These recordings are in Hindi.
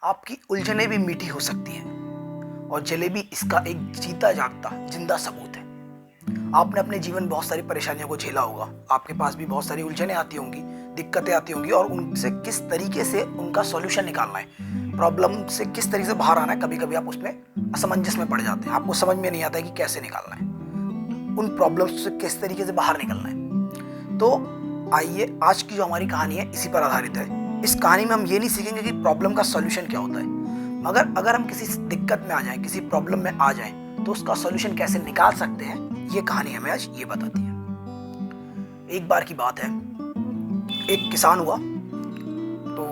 आपकी उलझनें भी मीठी हो सकती हैं और जलेबी इसका एक जीता जागता जिंदा सबूत है। आपने अपने जीवन में बहुत सारी परेशानियों को झेला होगा, आपके पास भी बहुत सारी उलझनें आती होंगी, दिक्कतें आती होंगी और उनसे किस तरीके से उनका सॉल्यूशन निकालना है, प्रॉब्लम से किस तरीके से बाहर आना है। कभी कभी आप उसमें असमंजस में पड़ जाते हैं, आपको समझ में नहीं आता है कि कैसे निकालना है, उन प्रॉब्लम्स से किस तरीके से बाहर निकलना है। तो आइए, आज की जो हमारी कहानी है इसी पर आधारित है। इस कहानी में हम ये नहीं सीखेंगे कि प्रॉब्लम का सॉल्यूशन क्या होता है, मगर अगर हम किसी दिक्कत में आ जाएं, किसी प्रॉब्लम में आ जाएं, तो उसका सॉल्यूशन कैसे निकाल सकते हैं, ये कहानी हमें आज ये बताती है। एक बार की बात है, एक किसान हुआ। तो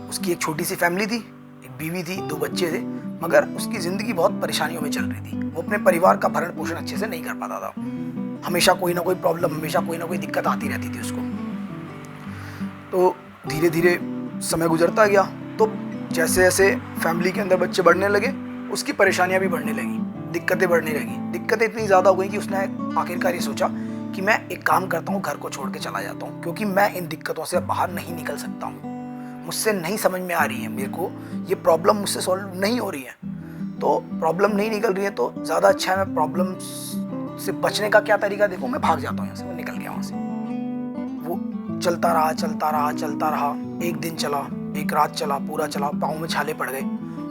उसकी एक छोटी सी फैमिली थी, एक बीवी थी, 2 बच्चे थे, मगर उसकी ज़िंदगी बहुत परेशानियों में चल रही थी। वो अपने परिवार का भरण पोषण अच्छे से नहीं कर पाता था। हमेशा कोई ना कोई प्रॉब्लम, हमेशा कोई ना कोई दिक्कत आती रहती थी उसको। तो धीरे धीरे समय गुजरता गया। तो जैसे जैसे फैमिली के अंदर बच्चे बढ़ने लगे, उसकी परेशानियां भी बढ़ने लगी, दिक्कतें बढ़ने लगी। दिक्कतें इतनी ज़्यादा हो गई कि उसने आखिरकार ये सोचा कि मैं एक काम करता हूँ, घर को छोड़ के चला जाता हूँ, क्योंकि मैं इन दिक्कतों से बाहर नहीं निकल सकता हूँ। मुझसे नहीं समझ में आ रही है, मेरे को ये प्रॉब्लम मुझसे सॉल्व नहीं हो रही है। तो प्रॉब्लम नहीं निकल रही है तो ज़्यादा अच्छा है मैं प्रॉब्लम से बचने का क्या तरीका देखूँ, मैं भाग जाता हूँ यहाँ से, मैं निकल गया वहाँ से। वो चलता रहा चलता रहा चलता रहा। एक दिन चला, एक रात चला, पूरा चला, पाँव में छाले पड़ गए।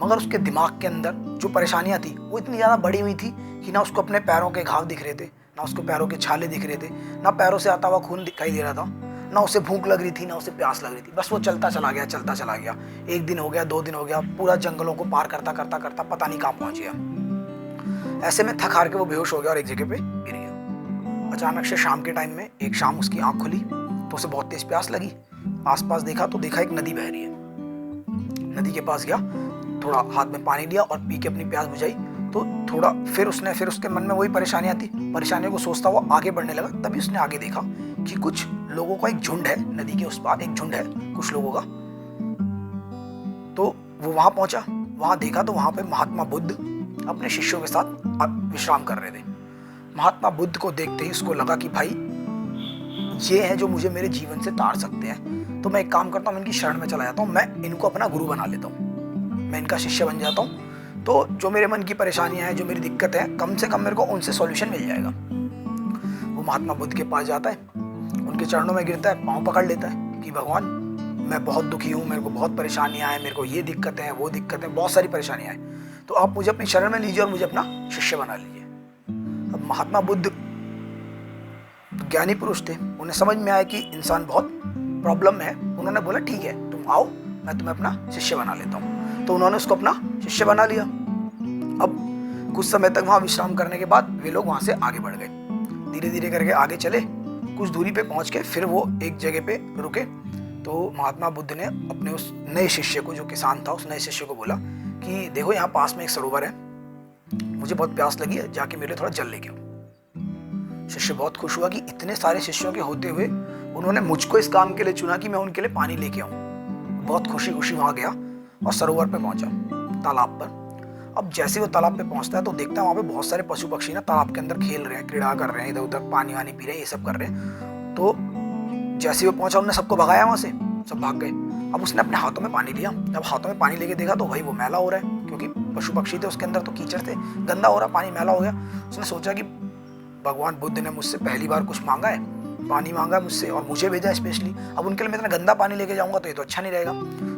मगर उसके दिमाग के अंदर जो परेशानियां थी वो इतनी ज़्यादा बढ़ी हुई थी कि ना उसको अपने पैरों के घाव दिख रहे थे, ना उसको पैरों के छाले दिख रहे थे, ना पैरों से आता हुआ खून दिखाई दे रहा था, ना उसे भूख लग रही थी, ना उसे प्यास लग रही थी। बस वो चलता चला गया, चलता चला गया। 1 दिन हो गया, 2 दिन हो गया, पूरा जंगलों को पार करता करता करता पता नहीं कहाँ पहुंच गया। ऐसे में थक हार के वो बेहोश हो गया और एक जगह पे गिर गया। अचानक से शाम के टाइम में एक शाम उसकी आंख खुली तो उसे बहुत तेज प्यास लगी। आसपास देखा तो देखा एक नदी बह रही है। नदी के पास गया, थोड़ा हाथ में पानी लिया और पी के अपनी प्यास बुझाई। तो थोड़ा फिर उसके मन में वही परेशानियां थी, परेशानियों को सोचता हुआ आगे बढ़ने लगा। तभी उसने आगे देखा कि कुछ लोगों का एक झुंड है, नदी के उस पार एक झुंड है कुछ लोगों का। तो वो वहां पहुंचा, वहां देखा तो वहां पे महात्मा बुद्ध अपने शिष्यों के साथ विश्राम कर रहे थे। महात्मा बुद्ध को देखते ही उसको लगा कि भाई ये है जो मुझे मेरे जीवन से तार सकते हैं। तो मैं एक काम करता हूँ, मैं इनकी शरण में चला जाता हूँ, मैं इनको अपना गुरु बना लेता हूँ, मैं इनका शिष्य बन जाता हूँ। तो जो मेरे मन की परेशानियां हैं, जो मेरी दिक्कत है, कम से कम मेरे को उनसे सॉल्यूशन मिल जाएगा। वो महात्मा बुद्ध के पास जाता है, उनके चरणों में गिरता है, पाँव पकड़ लेता है कि भगवान मैं बहुत दुखी हूँ, मेरे को बहुत परेशानियां हैं, मेरे को ये दिक्कतें हैं, वो दिक्कतें, बहुत सारी परेशानियां हैं, तो आप मुझे अपनी शरण में लीजिए और मुझे अपना शिष्य बना लीजिए। अब महात्मा बुद्ध ज्ञानी पुरुष थे, उन्हें समझ में आया कि इंसान बहुत प्रॉब्लम में है। उन्होंने बोला ठीक है, तुम आओ, मैं तुम्हें अपना शिष्य बना लेता हूँ। तो उन्होंने उसको अपना शिष्य बना लिया। अब कुछ समय तक वहाँ विश्राम करने के बाद वे लोग वहाँ से आगे बढ़ गए। धीरे धीरे करके आगे चले, कुछ दूरी पे पहुँच के फिर वो एक जगह पे रुके। तो महात्मा बुद्ध ने अपने उस नए शिष्य को, जो किसान था, उस नए शिष्य को बोला कि देखो यहाँ पास में एक सरोवर है, मुझे बहुत प्यास लगी है, जाके मेरे लिए थोड़ा जल लेके आओ। शिष्य बहुत खुश हुआ कि इतने सारे शिष्यों के होते हुए उन्होंने मुझको इस काम के लिए चुना कि मैं उनके लिए पानी लेके आऊं। बहुत खुशी खुशी वहां गया और सरोवर पे पहुंचा, तालाब पर। अब जैसे वो तालाब पे पहुंचता है तो देखता है वहां पे बहुत सारे पशु पक्षी ना तालाब के अंदर खेल रहे हैं, क्रीड़ा कर रहे हैं, इधर उधर पानी वानी पी रहे हैं, ये सब कर रहे हैं। तो जैसे वो पहुंचा, उन्होंने सबको भगाया, वहां से सब भाग गए। अब उसने अपने हाथों में पानी लिया। जब हाथों में पानी लेके देखा तो भाई वो मैला हो रहा है, क्योंकि पशु पक्षी थे उसके अंदर, तो कीचड़ थे, गंदा हो रहा, पानी मैला हो गया। उसने सोचा कि भगवान बुद्ध ने मुझसे पहली बार कुछ मांगा है, पानी मांगा मुझसे और मुझे भेजा स्पेशली। अब उनके लिए मैं इतना गंदा पानी लेके जाऊंगा तो ये तो अच्छा नहीं रहेगा।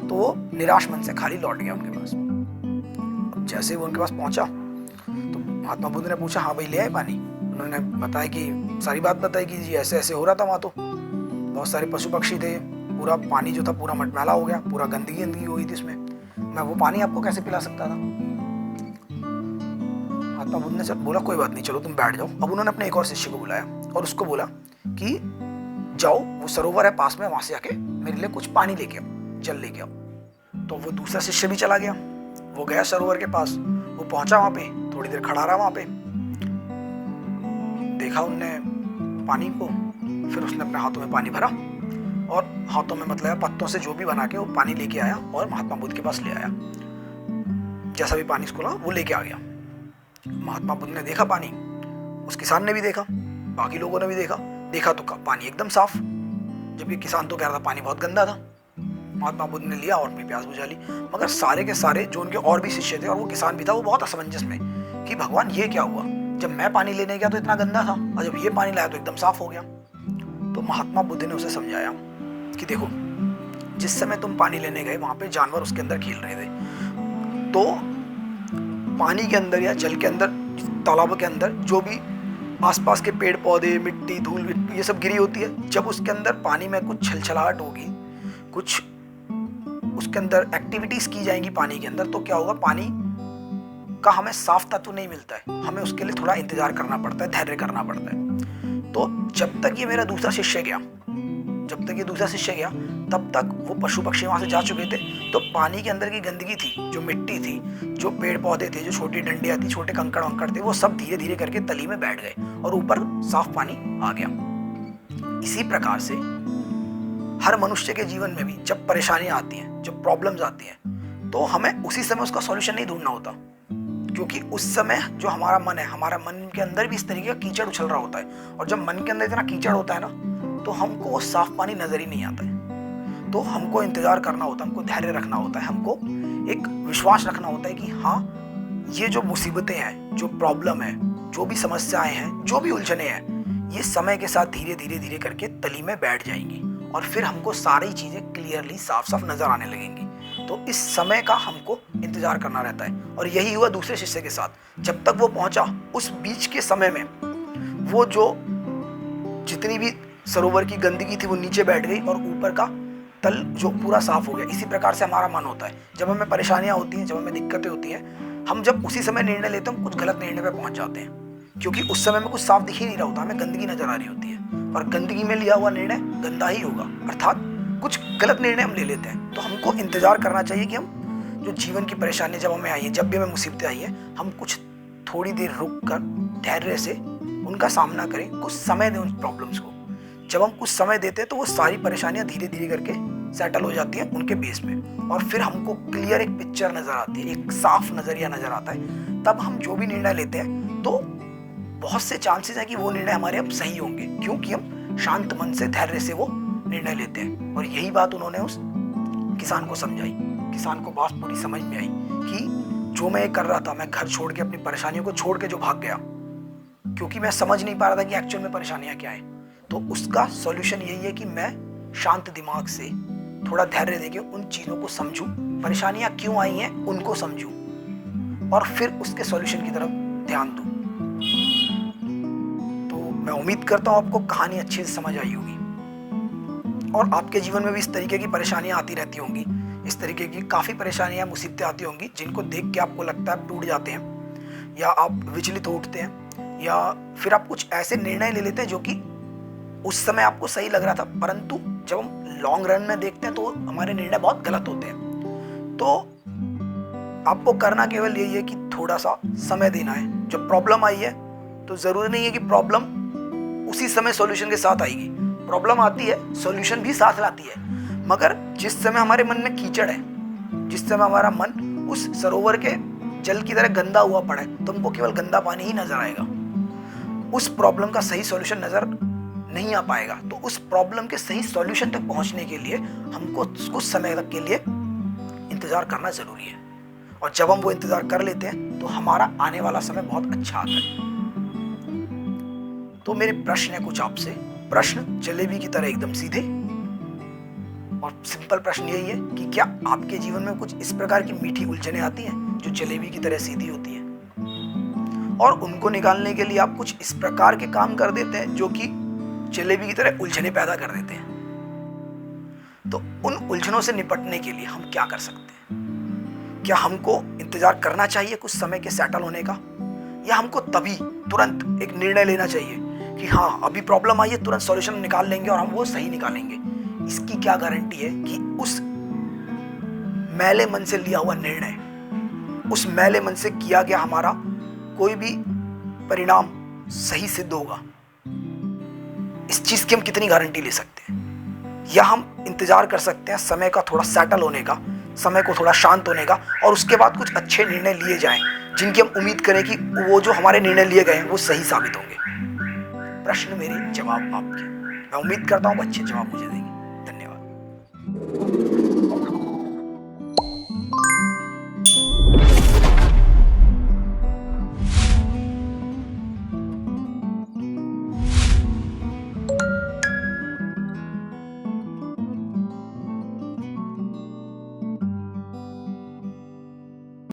तो वो निराश मन से खाली लौट गया उनके पास। अब जैसे वो उनके पास पहुंचा तो महात्मा बुद्ध ने पूछा, हाँ भाई ले आए पानी? उन्होंने बताया कि सारी बात बताई कि जी ऐसे ऐसे हो रहा था, वहाँ तो बहुत सारे पशु पक्षी थे, पूरा पानी जो था पूरा मटमैला हो गया, पूरा गंदगी गंदगी हुई थी उसमें, मैं वो पानी आपको कैसे पिला सकता था? महात्मा बुद्ध ने बोला कोई बात नहीं, चलो तुम बैठ जाओ। अब उन्होंने अपने एक और शिष्य को बुलाया और उसको बोला कि जाओ, वो सरोवर है पास में, वहां से आके मेरे लिए कुछ पानी लेके आओ, जल लेके आओ। तो वो दूसरा शिष्य भी चला गया, वो गया सरोवर के पास, वो पहुंचा वहां पे, थोड़ी देर खड़ा रहा वहां पे, देखा उनने पानी को, फिर उसने अपने हाथों में पानी भरा और हाथों में मतलब पत्तों से जो भी बना के वो पानी लेके आया और महात्मा बुद्ध के पास ले आया। जैसा भी पानी उसको लगा वो लेके आ गया। महात्मा बुद्ध ने देखा पानी, उस किसान ने भी देखा, बाकी लोगों ने भी देखा तो पानी एकदम साफ, जबकि किसान तो कह रहा था पानी बहुत गंदा था। महात्मा बुद्ध ने लिया और अपनी प्यास बुझा ली। मगर सारे के सारे जो उनके और भी शिष्य थे और वो किसान भी था, वो बहुत असमंजस में कि भगवान ये क्या हुआ, जब मैं पानी लेने गया तो इतना गंदा था और जब ये पानी लाया तो एकदम साफ हो गया। तो महात्मा बुद्ध ने उसे समझाया कि देखो, जिस समय तुम पानी लेने गए वहां पे जानवर उसके अंदर खेल रहे थे, तो पानी के अंदर या जल के अंदर, तालाब के अंदर जो भी आसपास के पेड़ पौधे, मिट्टी, धूल मिट्टी ये सब गिरी होती है, जब उसके अंदर पानी में कुछ छलछलाहट होगी, कुछ उसके अंदर एक्टिविटीज की जाएंगी पानी के अंदर, तो क्या होगा, पानी का हमें साफ तत्व नहीं मिलता है, हमें उसके लिए थोड़ा इंतजार करना पड़ता है, धैर्य करना पड़ता है। तो जब तक ये मेरा दूसरा शिष्य गया, तब तक वो पशु पक्षी वहां से जा चुके थे, तो पानी के अंदर की गंदगी थी, जो मिट्टी थी, जो पेड़ पौधे थे, जो छोटी डंडियां थी, छोटे कंकड़ वंकड़ थे, वो सब धीरे धीरे करके तली में बैठ गए और ऊपर साफ पानी आ गया। इसी प्रकार से हर मनुष्य के जीवन में भी जब परेशानियां आती हैं, जब प्रॉब्लम्स आती हैं, तो हमें उसी समय उसका सॉल्यूशन नहीं ढूंढना होता, क्योंकि उस समय जो हमारा मन है, हमारा मन के अंदर भी इस तरीके का कीचड़ उछल रहा होता है, और जब मन के अंदर इतना कीचड़ होता है ना, तो हमको वो साफ पानी नजर ही नहीं आता है। तो हमको इंतजार करना होता है, हमको धैर्य रखना होता है, हमको एक विश्वास रखना होता है कि हाँ, ये जो मुसीबतें हैं, जो प्रॉब्लम है, जो भी समस्याएं हैं, जो भी उलझने हैं, ये समय के साथ धीरे धीरे धीरे करके तली में बैठ जाएंगी और फिर हमको सारी चीजें क्लियरली साफ साफ नजर आने लगेंगी। तो इस समय का हमको इंतजार करना रहता है, और यही हुआ दूसरे शिष्य के साथ। जब तक वो पहुंचा, उस बीच के समय में वो जो जितनी भी सरोवर की गंदगी थी वो नीचे बैठ गई और ऊपर का तल जो पूरा साफ हो गया। इसी प्रकार से हमारा मन होता है, जब हमें परेशानियां होती हैं, जब हमें दिक्कतें होती हैं, हम जब उसी समय निर्णय लेते हैं, हम कुछ गलत निर्णय पे पहुंच जाते हैं, क्योंकि उस समय में कुछ साफ दिख ही नहीं रहा होता, हमें गंदगी नजर आ रही होती है, और गंदगी में लिया हुआ निर्णय गंदा ही होगा, अर्थात कुछ गलत निर्णय हम ले लेते हैं। तो हमको इंतजार करना चाहिए कि हम जो जीवन की परेशानियां जब हमें आई है, जब भी हमें मुसीबतें आई हैं, हम कुछ थोड़ी देर रुक कर धैर्य से उनका सामना करें, कुछ समय दें उन प्रॉब्लम्स को। जब हम कुछ समय देते हैं तो वो सारी परेशानियां धीरे धीरे करके सेटल हो जाती हैं उनके बेस पे, और फिर हमको क्लियर एक पिक्चर नजर आती है, एक साफ नजरिया नजर आता है। तब हम जो भी निर्णय लेते हैं तो बहुत से चांसेस हैं कि वो निर्णय हमारे अब सही होंगे, क्योंकि हम शांत मन से, धैर्य से वो निर्णय लेते हैं। और यही बात उन्होंने उस किसान को समझाई। किसान को बात पूरी समझ में आई कि जो मैं कर रहा था, मैं घर छोड़ के, अपनी परेशानियों को छोड़ के जो भाग गया, क्योंकि मैं समझ नहीं पा रहा था कि एक्चुअल में परेशानियां क्या है, तो उसका सॉल्यूशन यही है कि मैं शांत दिमाग से थोड़ा धैर्य देके उन चीजों को समझूं, परेशानियां क्यों आई हैं उनको समझूं, और फिर उसके सॉल्यूशन की तरफ ध्यान दूं। तो मैं उम्मीद करता हूं आपको कहानी अच्छे से समझ आई होगी, और आपके जीवन में भी इस तरीके की परेशानियां आती रहती होंगी। इस तरीके की काफी परेशानियां, मुसीबतें आती होंगी, जिनको देख के आपको लगता है आप टूट जाते हैं, या आप विचलित हो उठते हैं, या फिर आप कुछ ऐसे निर्णय ले लेते हैं जो कि उस समय आपको सही लग रहा था, परंतु जब हम लॉन्ग रन में देखते हैं तो हमारे निर्णय बहुत गलत होते हैं। तो आपको करना केवल यही है कि थोड़ा सा समय देना है। जब प्रॉब्लम आई है तो जरूरी नहीं है कि प्रॉब्लम उसी समय सॉल्यूशन के साथ आएगी। प्रॉब्लम आती है, सॉल्यूशन भी साथ लाती है, मगर जिस समय हमारे मन में कीचड़ है, जिस समय हमारा मन उस सरोवर के जल की तरह गंदा हुआ पड़ा है, तो हमको केवल गंदा पानी ही नजर आएगा, उस प्रॉब्लम का सही सॉल्यूशन नजर नहीं आ पाएगा। तो उस प्रॉब्लम के सही सॉल्यूशन तक पहुंचने के लिए हमको कुछ समय तक के लिए इंतजार करना जरूरी है, और जब हम वो इंतजार कर लेते हैं तो हमारा आने वाला समय बहुत अच्छा आता है। तो मेरे प्रश्न है कुछ आपसे, प्रश्न जलेबी की तरह एकदम सीधे और सिंपल प्रश्न यही है कि क्या आपके जीवन में कुछ इस प्रकार की मीठी उलझनें आती हैं जो जलेबी की तरह सीधी होती है, और उनको निकालने के लिए आप कुछ इस प्रकार के काम कर देते हैं जो कि जलेबी की तरह उलझनें पैदा कर देते हैं। तो उन उलझनों से निपटने के लिए हम क्या कर सकते हैं? क्या हमको इंतजार करना चाहिए कुछ समय के सेटल होने का, या हमको तभी तुरंत एक निर्णय लेना चाहिए कि हाँ अभी प्रॉब्लम आई है, तुरंत सॉल्यूशन निकाल लेंगे और हम वो सही निकालेंगे? इसकी क्या गारंटी है कि उस मैले मन से लिया हुआ निर्णय, उस मैले मन से किया गया हमारा कोई भी परिणाम सही सिद्ध होगा? इस चीज की हम कितनी गारंटी ले सकते हैं? या हम इंतजार कर सकते हैं समय का थोड़ा सेटल होने का, समय को थोड़ा शांत होने का, और उसके बाद कुछ अच्छे निर्णय लिए जाएं जिनकी हम उम्मीद करें कि वो जो हमारे निर्णय लिए गए हैं वो सही साबित होंगे? प्रश्न मेरे, जवाब आपके। मैं उम्मीद करता हूँ अच्छे जवाब मुझे देंगे।